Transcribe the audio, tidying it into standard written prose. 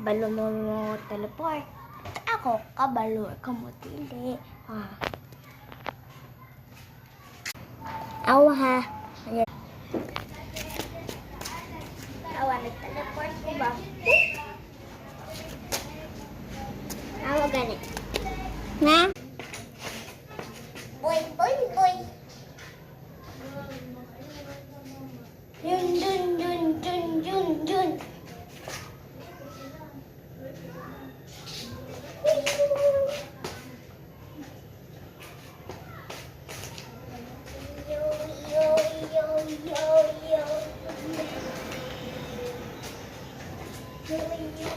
Kabalo mo teleport. Ako, kabalo ka mo dili. Awa ha. Ayan. Awa, nag-teleport ko ba? Awa ganit. Na? Boy, boy, boy. Yun, yun, yun, yun, yun, yun. Yo, yo, yo, yo, yo. Yo, yo.